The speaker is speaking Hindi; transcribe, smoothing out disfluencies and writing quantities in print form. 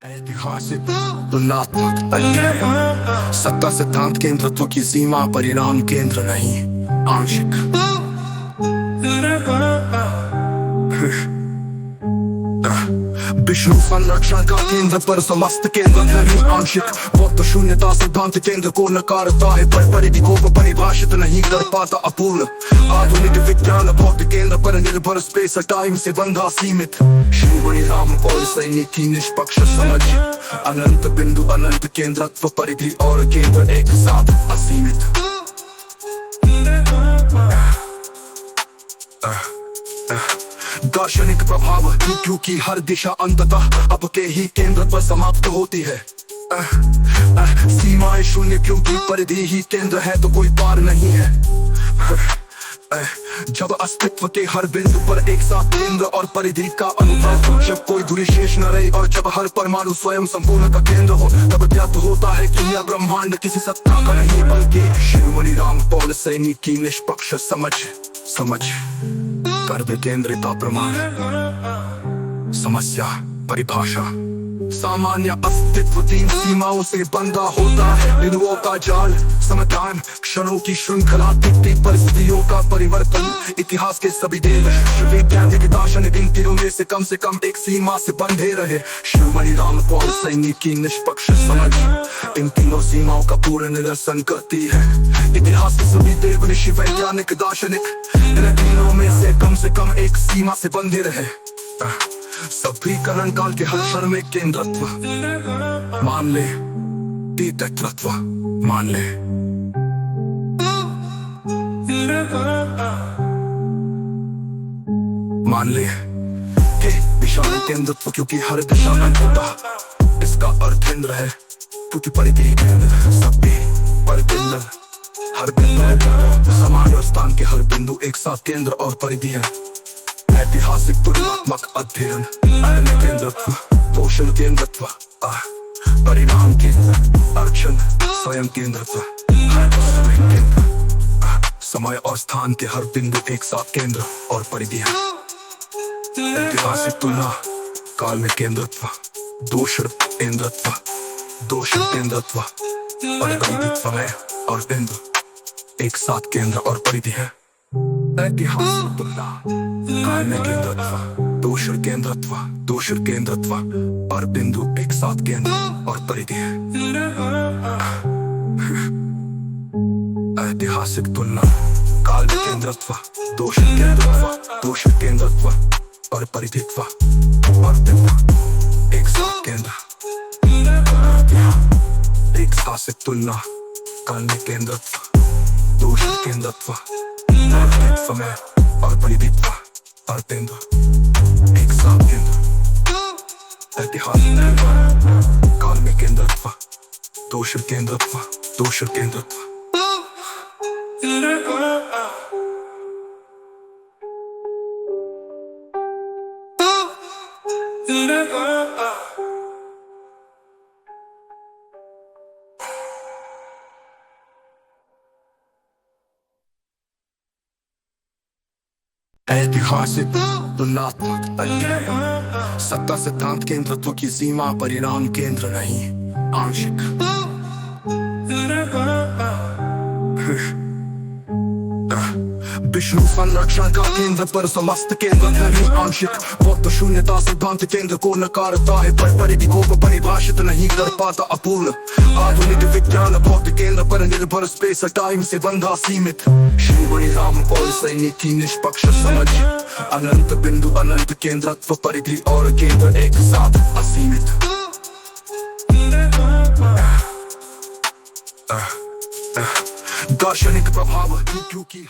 ऐतिहासिक तुलनात्मक अन्याय सत्ता सिद्धांत केंद्रत्व की सीमा परिणाम केंद्र नहीं आंशिक विष्णु संरक्षण का केंद्र पर समस्त केंद्र नहीं आंशिक बौद्ध शून्यता सिद्धांत केंद्र को नकारता है पर परिधि को परिभाषित नहीं कर पाता अपूर्ण आधुनिक विज्ञान बौद्ध केंद्र पर निर्भर स्पेस टाइम से बंधा सीमित शिवमणि राम पौल सैनिक की निष्पक्ष समझ अनंत बिंदु अनंत केंद्रत्व परिधि और केंद्र एक साथ असीमित दार्शनिक प्रभाव क्योंकि हर दिशा अंततः अब के ही केंद्र पर समाप्त होती है सीमाएं शून्य क्योंकि परिधि ही केंद्र है तो कोई पार नहीं है जब अस्तित्व के हर बिंदु पर एक साथ केंद्र और परिधि का अनुभव जब कोई दूरी शेष न रहे और जब हर परमाणु स्वयं संपूर्ण का केंद्र हो तब ज्ञात होता है कि यह ब्रह्मांड किसी सत्ता का नहीं बल्कि शिवमणि राम पौल सैनिक की निष्पक्ष समझ कर्म केंद्रिता प्रमाण समस्या परिभाषा सामान्य अस्तित्व तीन सीमाओं से बंधा होता है बिंदुओं का जाल समाधान क्षणों की श्रृंखला दिखती परिस्थितियों का परिवर्तन इतिहास के सभी देव वैज्ञानिक दार्शनिक इन तीनों में से कम एक सीमा से बंधे रहे शिवमणि राम पौल सैनिक की निष्पक्ष समझ इन तीनों सीमाओं का पूर्ण निरसन करती है इतिहास के सभी देव ऋषि वैज्ञानिक दार्शनिक इन तीनों में से कम एक सीमा से बंधे रहे सभी करण काल के हर क्षण में केंद्रत्व मान ले तत्व मान ले विशाल केंद्रत्व क्योंकि हर दिशा में होता इसका अर्थ केंद्र है क्योंकि परिधि केंद्र सभी पर केंद्र हर बिंदु समान स्थान के हर बिंदु एक साथ केंद्र और परिधि है ऐतिहासिक तुलनात्मक अध्ययन केंद्रत्व पोषण केंद्रत्व परिणाम केंद्र अर्चन स्वयं केंद्रत्व समय और स्थान के हर बिंदु एक साथ केंद्र और परिधि है ऐतिहासिक तुलना काल में केंद्रत्व दोषण केंद्रत्व और समय और बिंदु एक साथ केंद्र और परिधि है ऐतिहासिक तुलना काल में केंद्रत्व दोषण केंद्रत्व और बिंदु एक साथ केंद्र और परिधि है ऐतिहासिक तुलना काल में केंद्रत्व दोषण केंद्रत्व और परिधित्व और बिंदु एक साथ केंद्र ऐतिहासिक तुलना काल में केंद्रत्व दोषण केंद्रत्व समय और परिधित्व और बिंदु एक साथ केंद्र ऐतिहासिक काल में केंद्रत्व दोषण केंद्रत्व ऐतिहासिक तुलनात्मक अन्याय सत्ता सिद्धांत केंद्रत्व की सीमा परिणाम केंद्र नहीं आंशिक विष्णु संरक्षण का केंद्र पर समस्त केंद्र नहीं आंशिक बौद्ध शून्यता सिद्धांत केंद्र को नकारता है पर परिधि को परिभाषित नहीं कर पाता अपूर्ण आधुनिक विज्ञान बौद्ध केंद्र पर निर्भर स्पेस टाइम से बंधा सीमित शिवमणि राम पौल सैनिक की निष्पक्ष समझ अनंत बिंदु अनंत केंद्रत्व परिधि और केंद्र एक साथ असीमित दार्शनिक प्रभाव क्योंकि